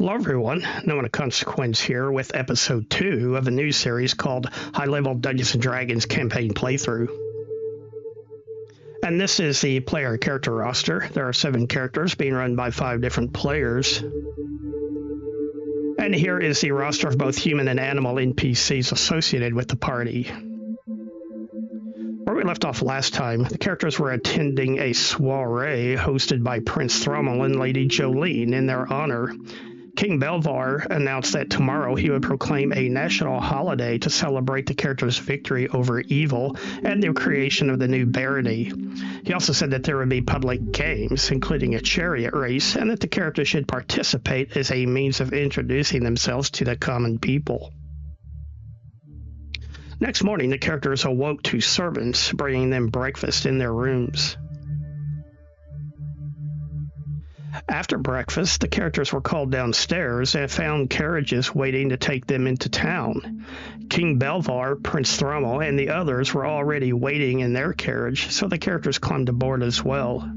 Hello everyone, No One a Consequence here with episode 2 of a new series called High Level Dungeons & Dragons Campaign Playthrough. And this is the player character roster. There are 7 characters being run by 5 different players. And here is the roster of both human and animal NPCs associated with the party. Where we left off last time, the characters were attending a soiree hosted by Prince Thrommel and Lady Jolene in their honor. King Belvar announced that tomorrow he would proclaim a national holiday to celebrate the characters' victory over evil and the creation of the new barony. He also said that there would be public games, including a chariot race, and that the characters should participate as a means of introducing themselves to the common people. Next morning, the characters awoke to servants bringing them breakfast in their rooms. After breakfast, the characters were called downstairs and found carriages waiting to take them into town. King Belvar, Prince Thrommel, and the others were already waiting in their carriage, so the characters climbed aboard as well.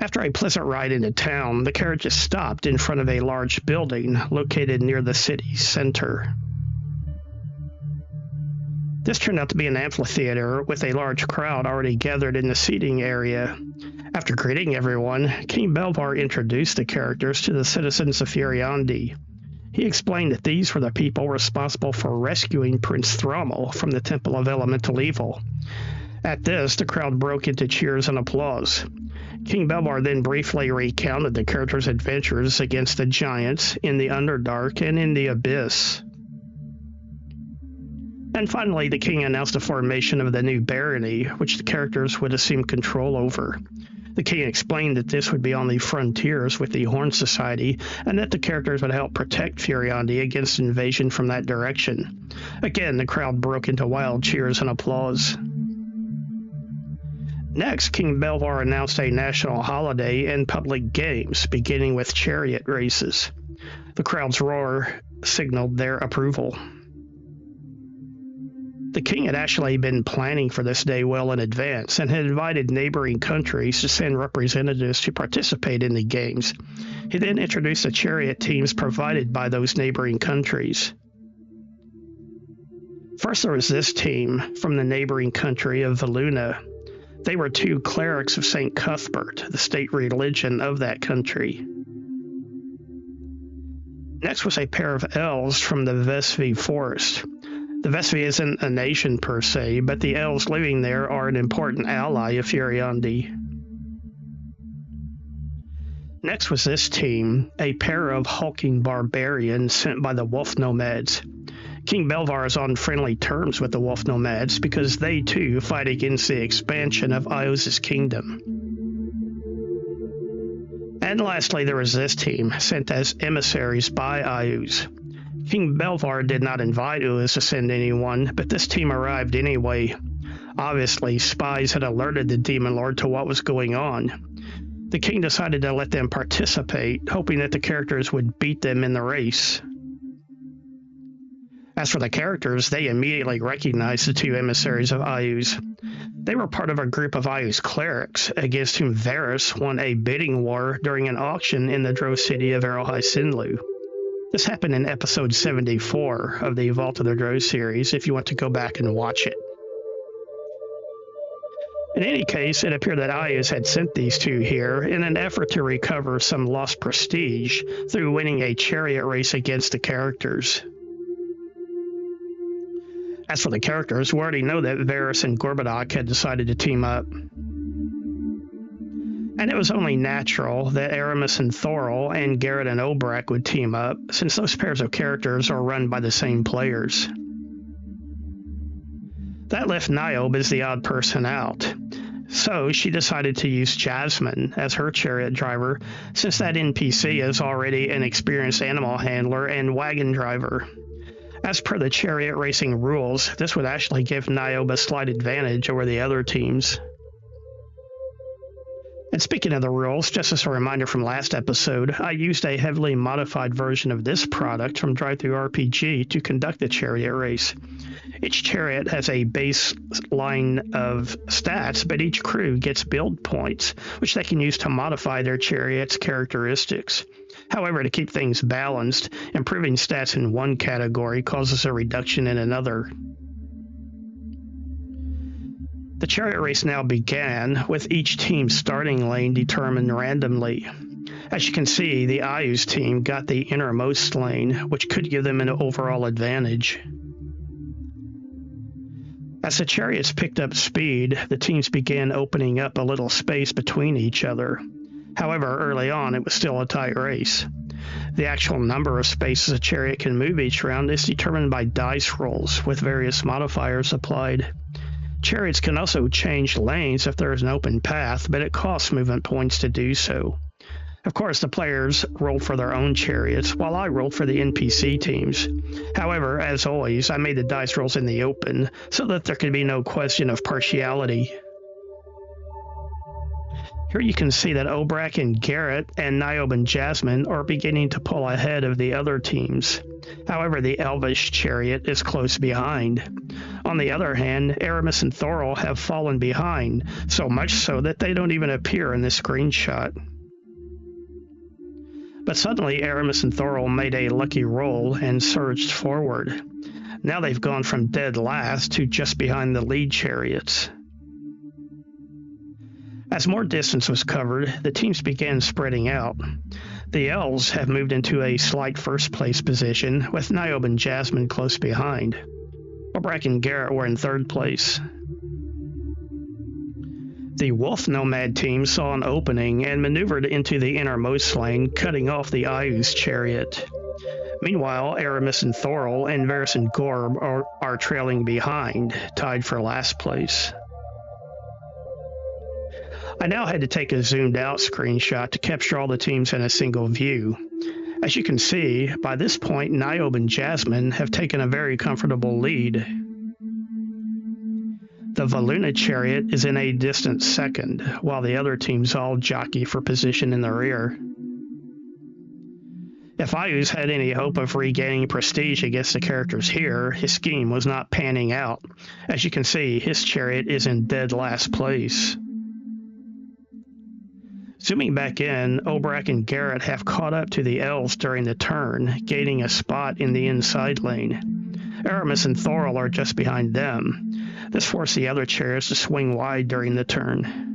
After a pleasant ride into town, the carriages stopped in front of a large building located near the city center. This turned out to be an amphitheater with a large crowd already gathered in the seating area. After greeting everyone, King Belvar introduced the characters to the citizens of Furyondy. He explained that these were the people responsible for rescuing Prince Thrommel from the Temple of Elemental Evil. At this, the crowd broke into cheers and applause. King Belvar then briefly recounted the characters' adventures against the giants in the Underdark and in the Abyss. And finally, the king announced the formation of the new barony, which the characters would assume control over. The king explained that this would be on the frontiers with the Horn Society, and that the characters would help protect Furyondy against invasion from that direction. Again, the crowd broke into wild cheers and applause. Next, King Belvar announced a national holiday and public games, beginning with chariot races. The crowd's roar signaled their approval. The king had actually been planning for this day well in advance and had invited neighboring countries to send representatives to participate in the games. He then introduced the chariot teams provided by those neighboring countries. First, there was this team from the neighboring country of Valuna. They were 2 clerics of St. Cuthbert, the state religion of that country. Next was a pair of elves from the Vesvi forest. The Vesvi isn't a nation per se, but the elves living there are an important ally of Furyondy. Next was this team, a pair of hulking barbarians sent by the wolf nomads. King Belvar is on friendly terms with the wolf nomads because they too fight against the expansion of Ios's kingdom. And lastly, there was this team, sent as emissaries by Ios. King Belvar did not invite Ios to send anyone, but this team arrived anyway. Obviously, spies had alerted the Demon Lord to what was going on. The king decided to let them participate, hoping that the characters would beat them in the race. As for the characters, they immediately recognized the 2 emissaries of Ios. They were part of a group of Ios clerics, against whom Varus won a bidding war during an auction in the Drow city of Erelhai Sinlu. This happened in episode 74 of the Vault of the Drow series, if you want to go back and watch it. In any case, it appeared that Ios had sent these 2 here in an effort to recover some lost prestige through winning a chariot race against the characters. As for the characters, we already know that Varus and Gorbadoc had decided to team up. And it was only natural that Aramis and Thorol and Garrett and Obrak would team up, since those pairs of characters are run by the same players. That left Niobe as the odd person out. So she decided to use Jasmine as her chariot driver, since that NPC is already an experienced animal handler and wagon driver. As per the chariot racing rules, this would actually give Niobe a slight advantage over the other teams. And speaking of the rules, just as a reminder from last episode, I used a heavily modified version of this product from ttrpg to conduct the chariot race. Each chariot has a baseline of stats, but each crew gets build points, which they can use to modify their chariot's characteristics. However, to keep things balanced, improving stats in one category causes a reduction in another. The chariot race now began, with each team's starting lane determined randomly. As you can see, the Ayu's team got the innermost lane, which could give them an overall advantage. As the chariots picked up speed, the teams began opening up a little space between each other. However, early on, it was still a tight race. The actual number of spaces a chariot can move each round is determined by dice rolls, with various modifiers applied. Chariots can also change lanes if there is an open path, but it costs movement points to do so. Of course, the players rolled for their own chariots, while I rolled for the NPC teams. However, as always, I made the dice rolls in the open, so that there could be no question of partiality. Here you can see that Obrak and Garrett and Niobe and Jasmine are beginning to pull ahead of the other teams. However, the Elvish chariot is close behind. On the other hand, Aramis and Thorol have fallen behind, so much so that they don't even appear in this screenshot. But suddenly, Aramis and Thorol made a lucky roll and surged forward. Now they've gone from dead last to just behind the lead chariots. As more distance was covered, the teams began spreading out. The Elves have moved into a slight first-place position, with Niobe and Jasmine close behind. Obrak and Garrett were in third place. The Wolf Nomad team saw an opening and maneuvered into the innermost lane, cutting off the Ayu's chariot. Meanwhile, Aramis and Thorol and Varys and Gorb are trailing behind, tied for last place. I now had to take a zoomed-out screenshot to capture all the teams in a single view. As you can see, by this point, Niobe and Jasmine have taken a very comfortable lead. The Valuna chariot is in a distant second, while the other teams all jockey for position in the rear. If Ayu's had any hope of regaining prestige against the characters here, his scheme was not panning out. As you can see, his chariot is in dead last place. Zooming back in, Obrak and Garrett have caught up to the Elves during the turn, gaining a spot in the inside lane. Aramis and Thorol are just behind them. This forced the other chariots to swing wide during the turn.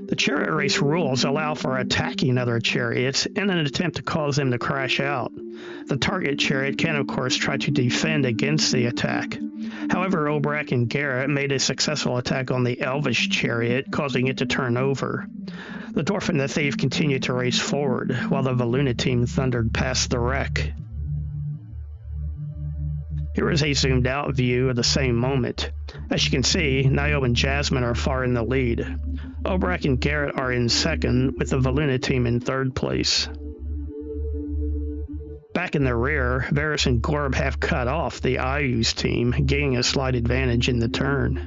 The chariot race rules allow for attacking other chariots in an attempt to cause them to crash out. The target chariot can, of course, try to defend against the attack. However, Obrak and Garrett made a successful attack on the Elvish chariot, causing it to turn over. The Dwarf and the Thief continued to race forward, while the Valuna team thundered past the wreck. Here is a zoomed-out view of the same moment. As you can see, Niobe and Jasmine are far in the lead. Obrak and Garrett are in second, with the Valuna team in third place. Back in the rear, Varys and Gorb have cut off the Ayu's team, gaining a slight advantage in the turn.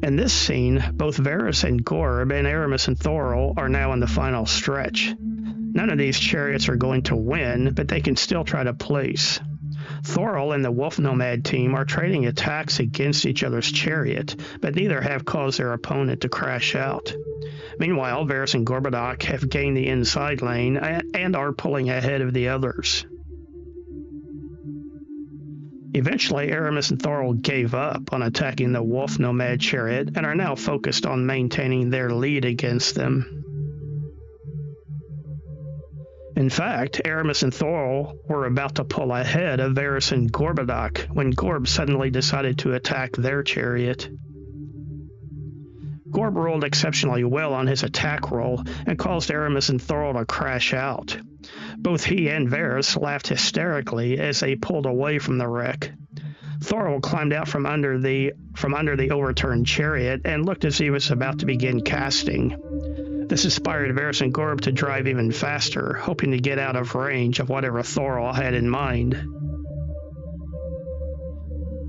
In this scene, both Varys and Gorb and Aramis and Thorol are now in the final stretch. None of these chariots are going to win, but they can still try to place. Thorol and the Wolf Nomad team are trading attacks against each other's chariot, but neither have caused their opponent to crash out. Meanwhile, Varys and Gorbadoc have gained the inside lane and are pulling ahead of the others. Eventually, Aramis and Thorol gave up on attacking the Wolf Nomad chariot and are now focused on maintaining their lead against them. In fact, Aramis and Thorol were about to pull ahead of Varys and Gorbadoc when Gorb suddenly decided to attack their chariot. Gorb rolled exceptionally well on his attack roll and caused Aramis and Thorol to crash out. Both he and Varys laughed hysterically as they pulled away from the wreck. Thorol climbed out from under the overturned chariot and looked as he was about to begin casting. This inspired Varys and Gorb to drive even faster, hoping to get out of range of whatever Thorol had in mind.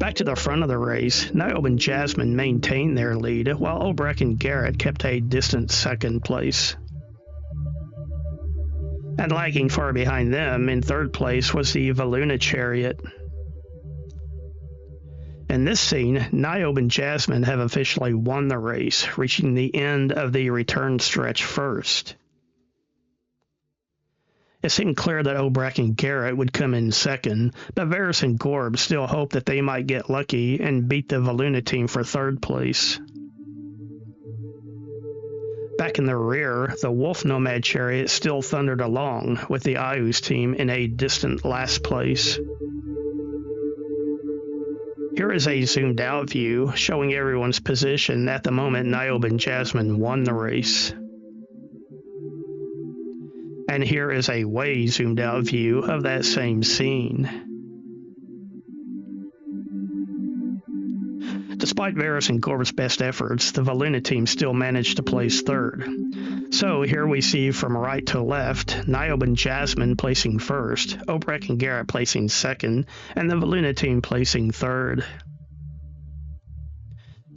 Back to the front of the race, Niobe and Jasmine maintained their lead, while Obrecht and Garrett kept a distant second place. And lagging far behind them, in third place, was the Valuna chariot. In this scene, Niobe and Jasmine have officially won the race, reaching the end of the return stretch first. It seemed clear that Obrecht and Garrett would come in second, but Varys and Gorb still hoped that they might get lucky and beat the Valuna team for third place. Back in the rear, the Wolf Nomad chariot still thundered along, with the Ayus team in a distant last place. Here is a zoomed-out view showing everyone's position at the moment Niobe and Jasmine won the race. And here is a way zoomed-out view of that same scene. Despite Varys and Gorb's best efforts, the Valuna team still managed to place third. So here we see from right to left, Niobe and Jasmine placing first, Obrecht and Garrett placing second, and the Valuna team placing third.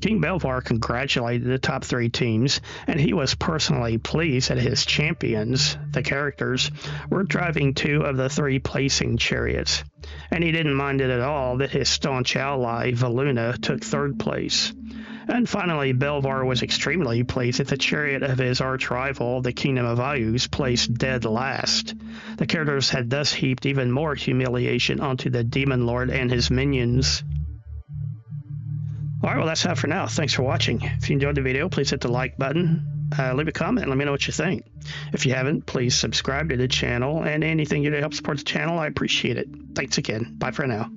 King Belvar congratulated the top three teams, and he was personally pleased that his champions, the characters, were driving two of the three placing chariots, and he didn't mind it at all that his staunch ally, Valuna, took third place. And finally, Belvar was extremely pleased that the chariot of his arch-rival, the Kingdom of Ayus, placed dead last. The characters had thus heaped even more humiliation onto the Demon Lord and his minions. Alright, well that's all for now. Thanks for watching. If you enjoyed the video, please hit the like button, leave a comment, and let me know what you think. If you haven't, please subscribe to the channel, and anything you do to help support the channel, I appreciate it. Thanks again. Bye for now.